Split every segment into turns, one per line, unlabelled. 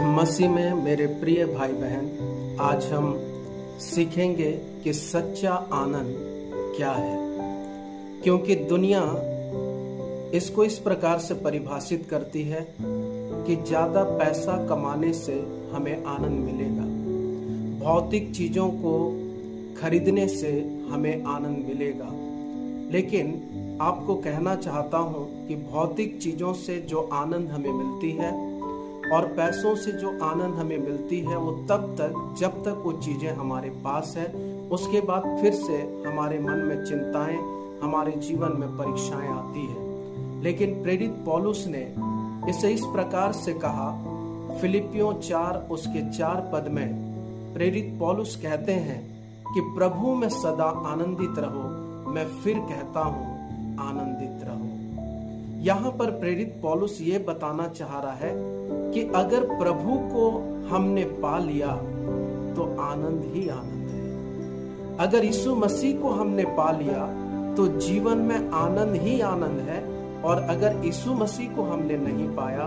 मसीह में मेरे प्रिय भाई बहन, आज हम सीखेंगे कि सच्चा आनंद क्या है। क्योंकि दुनिया इसको इस प्रकार से परिभाषित करती है कि ज़्यादा पैसा कमाने से हमें आनंद मिलेगा, भौतिक चीज़ों को खरीदने से हमें आनंद मिलेगा। लेकिन आपको कहना चाहता हूँ कि भौतिक चीज़ों से जो आनंद हमें मिलती है और पैसों से जो आनंद हमें मिलती है वो तब तक जब तक वो चीज़ें हमारे पास है। उसके बाद फिर से हमारे मन में चिंताएं, हमारे जीवन में परीक्षाएं आती है। लेकिन प्रेरित पौलुस ने इसे इस प्रकार से कहा, फिलिपियों 4 उसके 4 पद में प्रेरित पौलुस कहते हैं कि प्रभु में सदा आनंदित रहो। मैं फिर कहता हूँ आनंदित रहो। यहाँ पर प्रेरित पौलुस ये बताना चाह रहा है कि अगर प्रभु को हमने पा लिया तो आनंद ही आनंद है। अगर यीशु मसीह को हमने पा लिया तो जीवन में आनंद ही आनंद है। और अगर यीशु मसीह को हमने नहीं पाया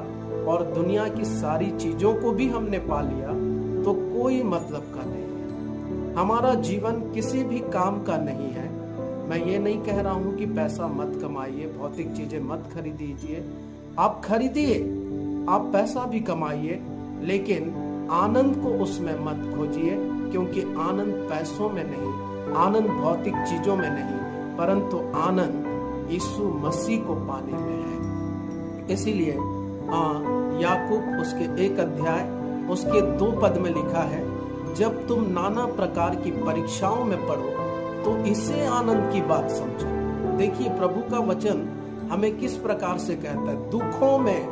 और दुनिया की सारी चीजों को भी हमने पा लिया तो कोई मतलब का नहीं है। हमारा जीवन किसी भी काम का नहीं है। मैं ये नहीं कह रहा हूं कि पैसा मत कमाइए, भौतिक चीजें मत खरीदीजिए। आप खरीदिए, आप पैसा भी कमाइए, लेकिन आनंद को उसमें मत खोजिए। क्योंकि आनंद पैसों में नहीं, आनंद भौतिक चीजों में नहीं, परंतु आनंद यीशु मसीह को पाने में है। इसीलिए याकूब उसके 1 अध्याय उसके 2 पद में लिखा है, जब तुम नाना प्रकार की परीक्षाओं में पड़ो तो इसे आनंद की बात समझो। देखिए प्रभु का वचन हमें किस प्रकार से कहता है, दुखों में,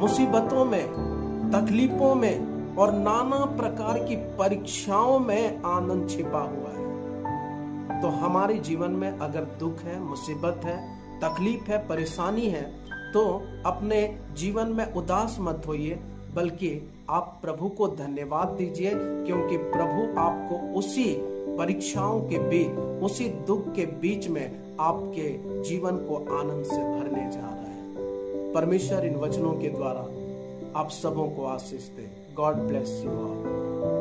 मुसीबतों में, तकलीफों में और नाना प्रकार की परीक्षाओं में आनंद छिपा हुआ है। तो हमारे जीवन में अगर दुख है, मुसीबत है, तकलीफ है, परेशानी है, तो अपने जीवन में उदास मत होइए, बल्कि आप प्रभु को धन्यवाद दीजिए। क्योंकि प्रभु आपको उसी परीक्षाओं के बीच, उसी दुख के बीच में आपके जीवन को आनंद से भरने जा रहा है। परमेश्वर इन वचनों के द्वारा आप सबों को आशीष दे। God bless you all.